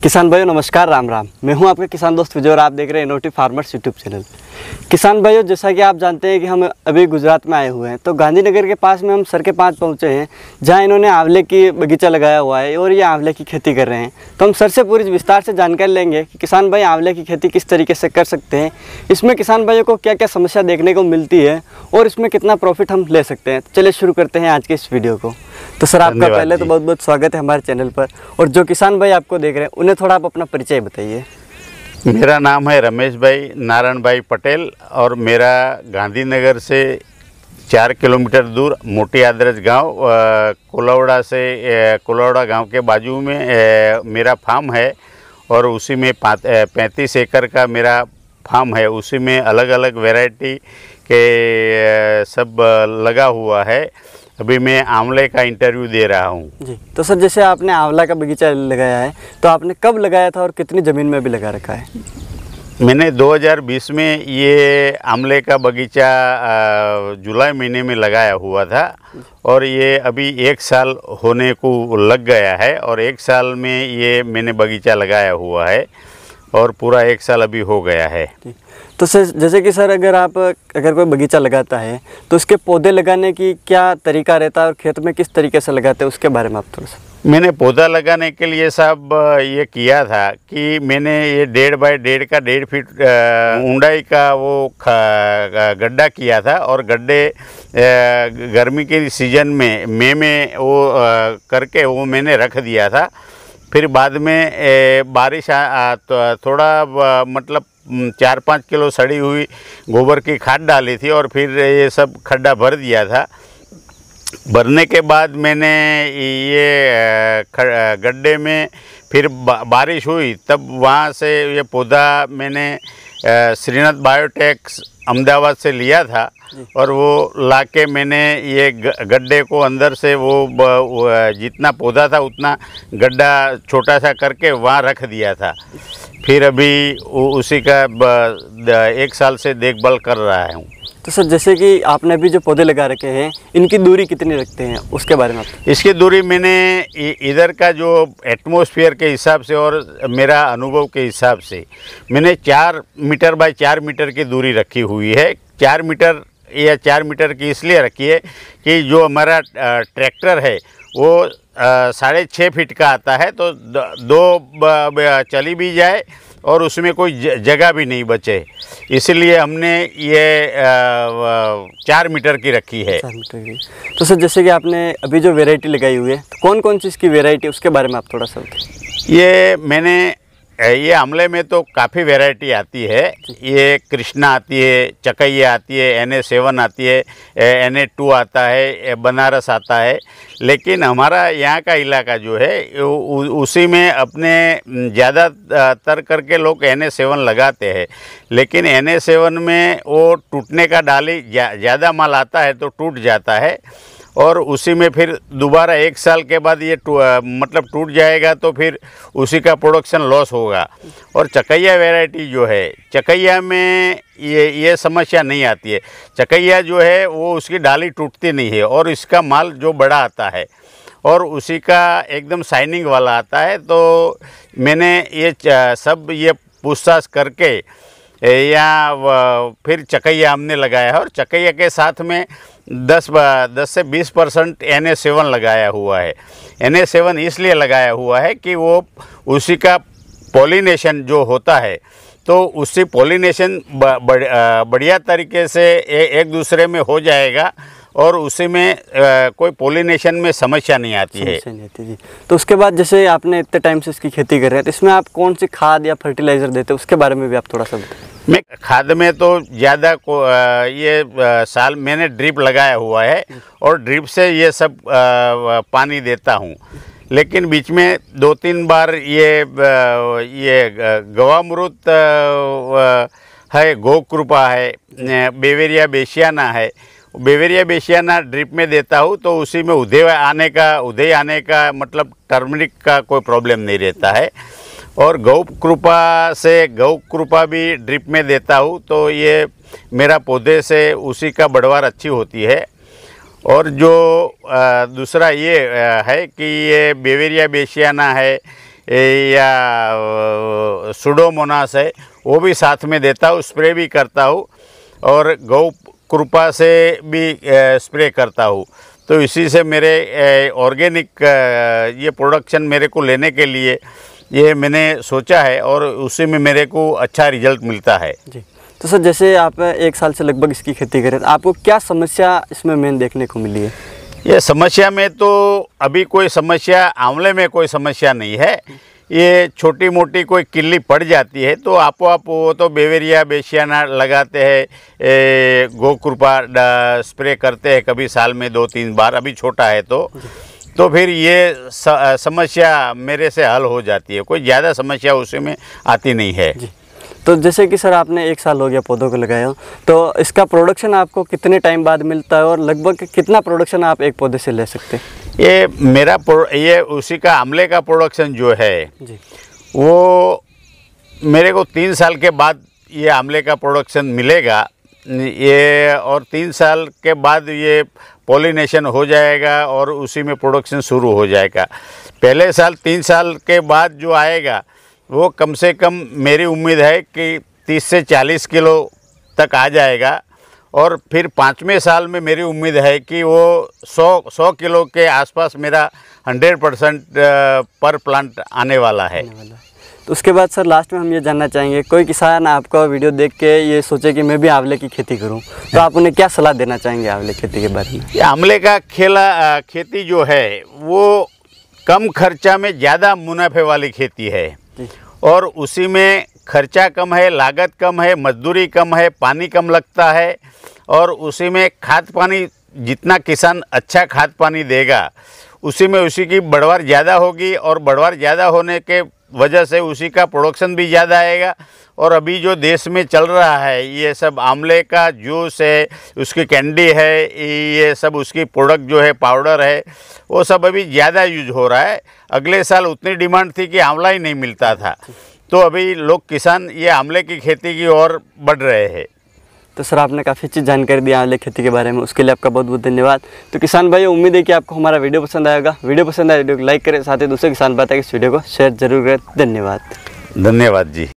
किसान भाइयों नमस्कार, राम राम। मैं हूं आपके किसान दोस्त विजय और आप देख रहे हैं इनोवेटिव फार्मर्स यूट्यूब चैनल। किसान भाइयों, जैसा कि आप जानते हैं कि हम अभी गुजरात में आए हुए हैं, तो गांधीनगर के पास में हम सर के पास पहुंचे हैं, जहां इन्होंने आंवले की बगीचा लगाया हुआ है और ये आंवले की खेती कर रहे हैं। तो हम सर से पूरी विस्तार से जानकारी लेंगे कि किसान भाई आंवले की खेती किस तरीके से कर सकते हैं, इसमें किसान भाइयों को क्या क्या समस्या देखने को मिलती है और इसमें कितना प्रॉफिट हम ले सकते हैं। चलिए शुरू करते हैं आज के इस वीडियो को। तो सर, आपका पहले तो बहुत बहुत स्वागत है हमारे चैनल पर, और जो किसान भाई आपको देख रहे हैं उन्हें थोड़ा आप अपना परिचय बताइए। मेरा नाम है रमेश भाई नारायण भाई पटेल और मेरा गांधीनगर से 4 किलोमीटर दूर मोटी आदरज गांव कुलौड़ा से कुलौड़ा गांव के बाजू में मेरा फार्म है और उसी में 35 एकड़ का मेरा फार्म है। उसी में अलग अलग वैरायटी के सब लगा हुआ है। अभी मैं आंवले का इंटरव्यू दे रहा हूँ जी। तो सर, जैसे आपने आंवला का बगीचा लगाया है, तो आपने कब लगाया था और कितनी ज़मीन में भी लगा रखा है? मैंने 2020 में ये आंवले का बगीचा जुलाई महीने में लगाया हुआ था और ये अभी 1 साल होने को लग गया है और 1 साल में ये मैंने बगीचा लगाया हुआ है और पूरा 1 साल अभी हो गया है। तो सर, जैसे कि सर अगर कोई बगीचा लगाता है तो उसके पौधे लगाने की क्या तरीका रहता है और खेत में किस तरीके से लगाते हैं, उसके बारे में आप थोड़ा सा। मैंने पौधा लगाने के लिए साहब ये किया था कि मैंने ये 1.5 बाय 1.5 का 1.5 फीट ऊंचाई का वो गड्ढा किया था और गड्ढे गर्मी के सीजन में मई में वो करके वो मैंने रख दिया था। फिर बाद में बारिश थोड़ा मतलब 4-5 किलो सड़ी हुई गोबर की खाद डाली थी और फिर ये सब खड्डा भर दिया था। भरने के बाद मैंने ये गड्ढे में फिर बारिश हुई, तब वहाँ से ये पौधा मैंने श्रीनाथ बायोटेक्स अहमदाबाद से लिया था और वो लाके मैंने ये गड्ढे को अंदर से वो जितना पौधा था उतना गड्ढा छोटा सा करके वहाँ रख दिया था। फिर अभी उसी का 1 साल से देखभाल कर रहा हूँ। तो सर, जैसे कि आपने अभी जो पौधे लगा रखे हैं, इनकी दूरी कितनी रखते हैं, उसके बारे में आप। इसकी दूरी मैंने इधर का जो एटमॉस्फेयर के हिसाब से और मेरा अनुभव के हिसाब से मैंने 4 मीटर बाय 4 मीटर की दूरी रखी हुई है। 4 मीटर या 4 मीटर की इसलिए रखी है कि जो हमारा ट्रैक्टर है वो 6.5 फीट का आता है, तो 2 चली भी जाए और उसमें कोई जगह भी नहीं बचे, इसलिए हमने ये 4 मीटर की रखी है। 4 मीटर की। तो सर, जैसे कि आपने अभी जो वैरायटी लगाई हुई है, तो कौन कौन सी इसकी वैरायटी, उसके बारे में आप थोड़ा सा बताइए। ये मैंने ये आंवले में तो काफ़ी वैरायटी आती है। ये कृष्णा आती है, चकैया आती है, NA7 आती है, NA2 आता है, बनारस आता है। लेकिन हमारा यहाँ का इलाका जो है उसी में अपने ज़्यादातर करके लोग NA7 लगाते हैं, लेकिन NA7 में वो टूटने का डाली ज़्यादा माल आता है तो टूट जाता है और उसी में फिर दोबारा 1 साल के बाद ये मतलब टूट जाएगा तो फिर उसी का प्रोडक्शन लॉस होगा। और चकैया वैरायटी जो है, चकैया में ये समस्या नहीं आती है। चकैया जो है वो उसकी डाली टूटती नहीं है और इसका माल जो बड़ा आता है और उसी का एकदम शाइनिंग वाला आता है। तो मैंने ये सब ये पूछताछ करके या फिर चकैया हमने लगाया है और चकैया के साथ में 10 से 20% NA7 लगाया हुआ है। NA7 इसलिए लगाया हुआ है कि वो उसी का पॉलिनेशन जो होता है तो उससे पॉलिनेशन बढ़िया तरीके से एक दूसरे में हो जाएगा और उसी में कोई पॉलिनेशन में समस्या नहीं आती है। जी। तो उसके बाद जैसे आपने इतने टाइम से इसकी खेती कर रहे हैं, तो इसमें आप कौन सी खाद या फर्टिलाइज़र देते हैं, उसके बारे में भी आप थोड़ा सा बताएं। मैं खाद में तो ज़्यादा ये साल मैंने ड्रिप लगाया हुआ है और ड्रिप से ये सब पानी देता हूँ, लेकिन बीच में 2-3 बार ये गवामृत है, गोकृपा है, बेवेरिया बेसियाना है। बेवेरिया बेसियाना ड्रिप में देता हूँ तो उसी में उदय आने का मतलब टर्मरिक का कोई प्रॉब्लम नहीं रहता है। और गौ कृपा भी ड्रिप में देता हूँ तो ये मेरा पौधे से उसी का बढ़वार अच्छी होती है। और जो दूसरा ये है कि ये बेवेरिया बेसियाना है या सुडोमोनास है वो भी साथ में देता हूँ, स्प्रे भी करता हूँ और गौ कृपा से भी स्प्रे करता हूँ। तो इसी से मेरे ऑर्गेनिक ये प्रोडक्शन मेरे को लेने के लिए ये मैंने सोचा है और उसी में मेरे को अच्छा रिजल्ट मिलता है जी। तो सर जैसे आप 1 साल से लगभग इसकी खेती करें, तो आपको क्या समस्या इसमें मेन देखने को मिली है? ये समस्या में तो अभी कोई समस्या, आंवले में कोई समस्या नहीं है। ये छोटी मोटी कोई किल्ली पड़ जाती है तो आपो आप वो तो बेवेरिया बेशियाना लगाते हैं, गोकृपा स्प्रे करते हैं कभी साल में 2-3 बार, अभी छोटा है तो फिर ये समस्या मेरे से हल हो जाती है, कोई ज़्यादा समस्या उसमें आती नहीं है जी। तो जैसे कि सर आपने 1 साल हो गया पौधों को लगाया हो, तो इसका प्रोडक्शन आपको कितने टाइम बाद मिलता है और लगभग कितना प्रोडक्शन आप एक पौधे से ले सकते हैं? ये उसी का आंवले का प्रोडक्शन जो है जी, वो मेरे को 3 साल के बाद ये आंवले का प्रोडक्शन मिलेगा ये, और 3 साल के बाद ये पॉलिनेशन हो जाएगा और उसी में प्रोडक्शन शुरू हो जाएगा। पहले साल 3 साल के बाद जो आएगा वो कम से कम मेरी उम्मीद है कि 30 से 40 किलो तक आ जाएगा और फिर 5वें साल में मेरी उम्मीद है कि वो 100 किलो के आसपास मेरा 100% पर प्लांट आने वाला है। तो उसके बाद सर लास्ट में हम ये जानना चाहेंगे, कोई किसान आपका वीडियो देख के ये सोचे कि मैं भी आंवले की खेती करूं, तो आप उन्हें क्या सलाह देना चाहेंगे आंवले खेती के बारे में? ये आंवले का खेती जो है वो कम खर्चा में ज़्यादा मुनाफे वाली खेती है और उसी में खर्चा कम है, लागत कम है, मजदूरी कम है, पानी कम लगता है और उसी में खाद पानी जितना किसान अच्छा खाद पानी देगा उसी में उसी की बढ़वार ज़्यादा होगी और बढ़वार ज़्यादा होने के वजह से उसी का प्रोडक्शन भी ज़्यादा आएगा। और अभी जो देश में चल रहा है ये सब आंवले का जूस है, उसकी कैंडी है, ये सब उसकी प्रोडक्ट जो है पाउडर है, वो सब अभी ज़्यादा यूज हो रहा है। अगले साल उतनी डिमांड थी कि आंवला ही नहीं मिलता था, तो अभी लोग किसान ये आंवले की खेती की ओर बढ़ रहे हैं। तो सर आपने काफ़ी अच्छी जानकारी दी आंवले खेती के बारे में, उसके लिए आपका बहुत बहुत धन्यवाद। तो किसान भाई उम्मीद है कि आपको हमारा वीडियो पसंद आएगा। वीडियो पसंद आए वीडियो को लाइक करें, साथ ही दूसरे किसान भाई तक इस वीडियो को शेयर जरूर करें। धन्यवाद। धन्यवाद जी।